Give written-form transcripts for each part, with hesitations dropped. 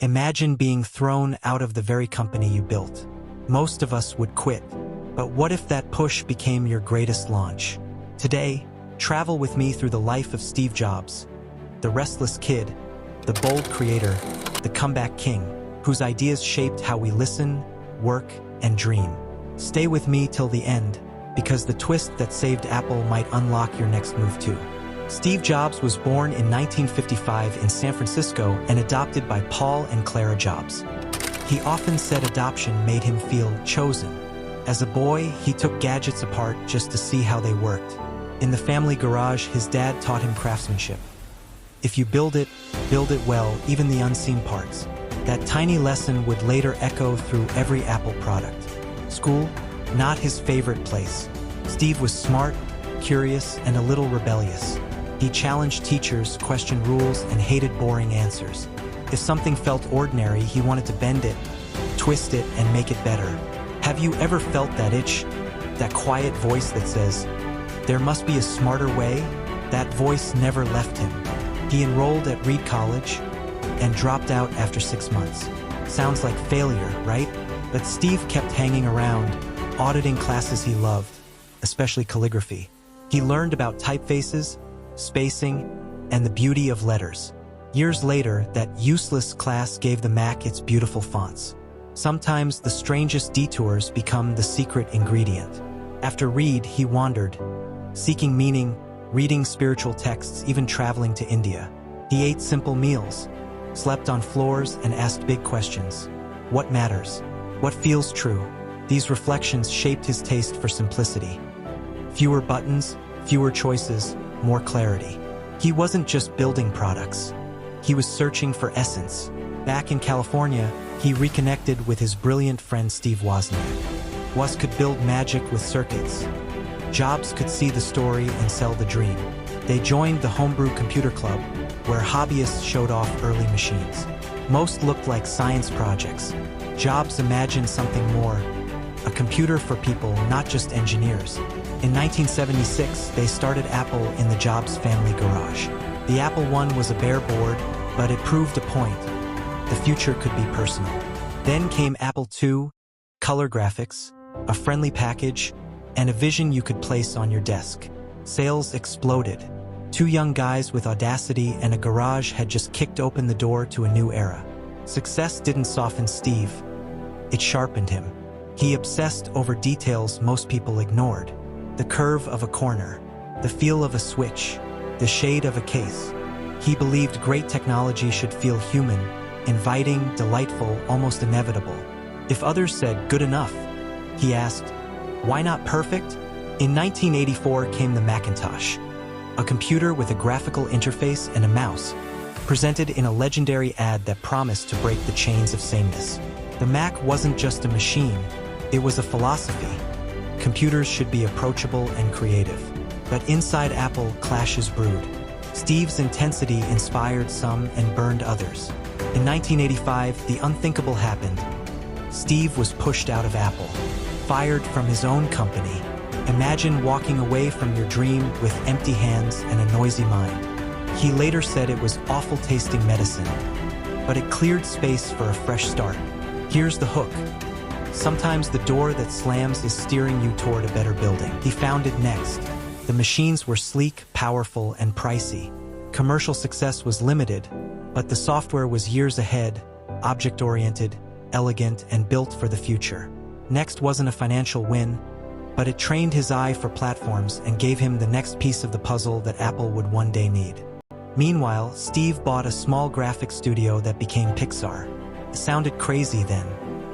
Imagine being thrown out of the very company you built. Most of us would quit. But what if that push became your greatest launch? Today, travel with me through the life of Steve Jobs, the restless kid, the bold creator, the comeback king, whose ideas shaped how we listen, work, and dream. Stay with me till the end, because the twist that saved Apple might unlock your next move too. Steve Jobs was born in 1955 in San Francisco and adopted by Paul and Clara Jobs. He often said adoption made him feel chosen. As a boy, he took gadgets apart just to see how they worked. In the family garage, his dad taught him craftsmanship. If you build it well, even the unseen parts. That tiny lesson would later echo through every Apple product. School, not his favorite place. Steve was smart, curious, and a little rebellious. He challenged teachers, questioned rules, and hated boring answers. If something felt ordinary, he wanted to bend it, twist it, and make it better. Have you ever felt that itch? That quiet voice that says, "There must be a smarter way"? That voice never left him. He enrolled at Reed College and dropped out after 6 months. Sounds like failure, right? But Steve kept hanging around, auditing classes he loved, especially calligraphy. He learned about typefaces, spacing, and the beauty of letters. Years later, that useless class gave the Mac its beautiful fonts. Sometimes the strangest detours become the secret ingredient. After Reed, he wandered, seeking meaning, reading spiritual texts, even traveling to India. He ate simple meals, slept on floors, and asked big questions. What matters? What feels true? These reflections shaped his taste for simplicity. Fewer buttons, fewer choices, more clarity. He wasn't just building products. He was searching for essence. Back in California, he reconnected with his brilliant friend Steve Wozniak. Woz could build magic with circuits. Jobs could see the story and sell the dream. They joined the Homebrew Computer Club, where hobbyists showed off early machines. Most looked like science projects. Jobs imagined something more, a computer for people, not just engineers. In 1976, they started Apple in the Jobs family garage. The Apple I was a bare board, but it proved a point. The future could be personal. Then came Apple II, color graphics, a friendly package, and a vision you could place on your desk. Sales exploded. Two young guys with audacity and a garage had just kicked open the door to a new era. Success didn't soften Steve. It sharpened him. He obsessed over details most people ignored. The curve of a corner, the feel of a switch, the shade of a case. He believed great technology should feel human, inviting, delightful, almost inevitable. If others said, "Good enough," he asked, "Why not perfect?" In 1984 came the Macintosh, a computer with a graphical interface and a mouse, presented in a legendary ad that promised to break the chains of sameness. The Mac wasn't just a machine, it was a philosophy. Computers should be approachable and creative. But inside Apple, clashes brewed. Steve's intensity inspired some and burned others. In 1985, the unthinkable happened. Steve was pushed out of Apple, fired from his own company. Imagine walking away from your dream with empty hands and a noisy mind. He later said it was awful-tasting medicine, but it cleared space for a fresh start. Here's the hook. Sometimes the door that slams is steering you toward a better building. He found it next. The machines were sleek, powerful, and pricey. Commercial success was limited, but the software was years ahead, object-oriented, elegant, and built for the future. Next wasn't a financial win, but it trained his eye for platforms and gave him the next piece of the puzzle that Apple would one day need. Meanwhile, Steve bought a small graphics studio that became Pixar. It sounded crazy then,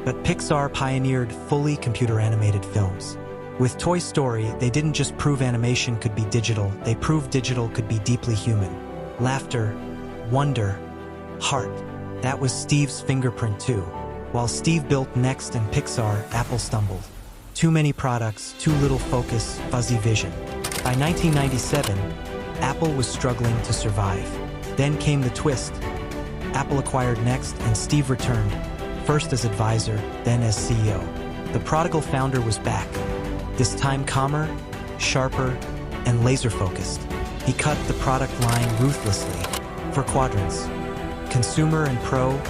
but Pixar pioneered fully computer-animated films. With Toy Story, they didn't just prove animation could be digital, they proved digital could be deeply human. Laughter, wonder, heart. That was Steve's fingerprint too. While Steve built Next and Pixar, Apple stumbled. Too many products, too little focus, fuzzy vision. By 1997, Apple was struggling to survive. Then came the twist. Apple acquired Next and Steve returned, first as advisor, then as CEO. The prodigal founder was back, this time calmer, sharper, and laser-focused. He cut the product line ruthlessly, 4 quadrants: consumer and pro,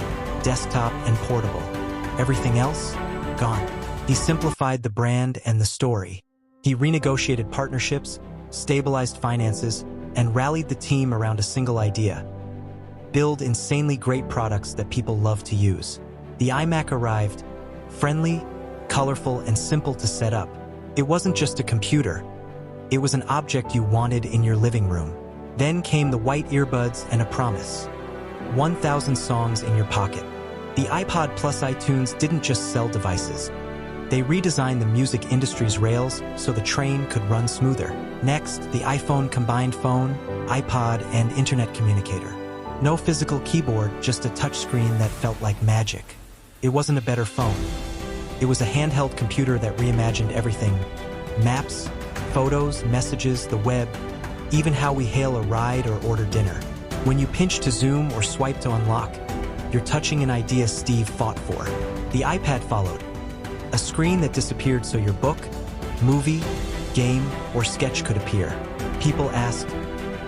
desktop, and portable. Everything else? Gone. He simplified the brand and the story. He renegotiated partnerships, stabilized finances, and rallied the team around a single idea: build insanely great products that people love to use. The iMac arrived, friendly, colorful, and simple to set up. It wasn't just a computer. It was an object you wanted in your living room. Then came the white earbuds and a promise: 1,000 songs in your pocket. The iPod plus iTunes didn't just sell devices. They redesigned the music industry's rails so the train could run smoother. Next, the iPhone combined phone, iPod, and internet communicator. No physical keyboard, just a touchscreen that felt like magic. It wasn't a better phone. It was a handheld computer that reimagined everything: maps, photos, messages, the web, even how we hail a ride or order dinner. When you pinch to zoom or swipe to unlock, you're touching an idea Steve fought for. The iPad followed. A screen that disappeared so your book, movie, game, or sketch could appear. People asked,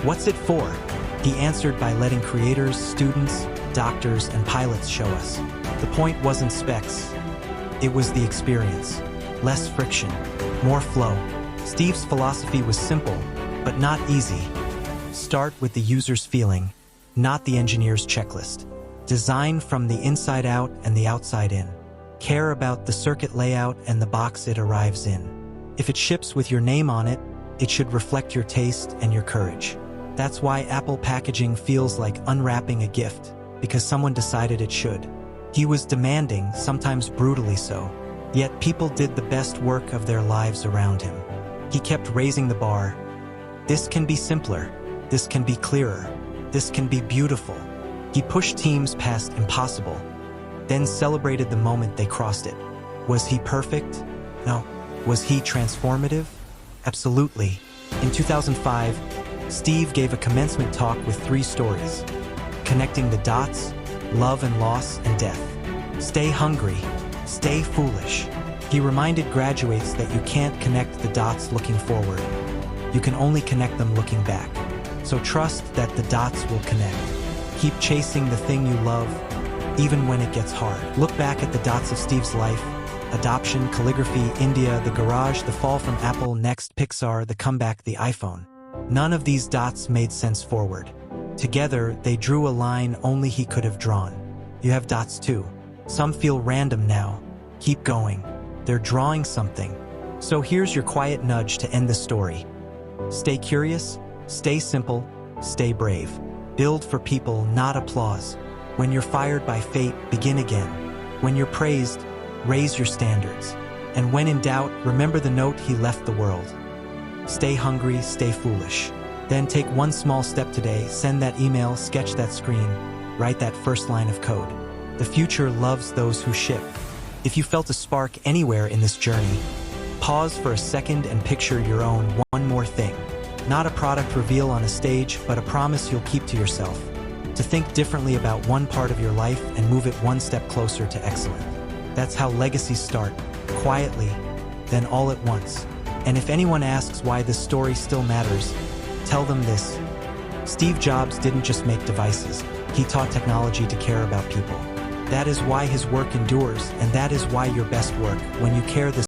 "What's it for?" He answered by letting creators, students, doctors, and pilots show us. The point wasn't specs. It was the experience. Less friction, more flow. Steve's philosophy was simple, but not easy. Start with the user's feeling, not the engineer's checklist. Design from the inside out and the outside in. Care about the circuit layout and the box it arrives in. If it ships with your name on it, it should reflect your taste and your courage. That's why Apple packaging feels like unwrapping a gift, because someone decided it should. He was demanding, sometimes brutally so, yet people did the best work of their lives around him. He kept raising the bar. This can be simpler. This can be clearer. This can be beautiful. He pushed teams past impossible, then celebrated the moment they crossed it. Was he perfect? No. Was he transformative? Absolutely. In 2005, Steve gave a commencement talk with 3 stories: connecting the dots, love and loss, and death. Stay hungry. Stay foolish. He reminded graduates that you can't connect the dots looking forward. You can only connect them looking back. So trust that the dots will connect. Keep chasing the thing you love, even when it gets hard. Look back at the dots of Steve's life: adoption, calligraphy, India, the garage, the fall from Apple, next Pixar, the comeback, the iPhone. None of these dots made sense forward. Together, they drew a line only he could have drawn. You have dots too. Some feel random now. Keep going. They're drawing something. So here's your quiet nudge to end the story. Stay curious, stay simple, stay brave. Build for people, not applause. When you're fired by fate, begin again. When you're praised, raise your standards. And when in doubt, remember the note he left the world. Stay hungry, stay foolish. Then take one small step today, send that email, sketch that screen, write that first line of code. The future loves those who ship. If you felt a spark anywhere in this journey, pause for a second and picture your own one more thing. Not a product reveal on a stage, but a promise you'll keep to yourself. To think differently about one part of your life and move it one step closer to excellence. That's how legacies start, quietly, then all at once. And if anyone asks why this story still matters, tell them this: Steve Jobs didn't just make devices, he taught technology to care about people. That is why his work endures, and that is why your best work, when you care this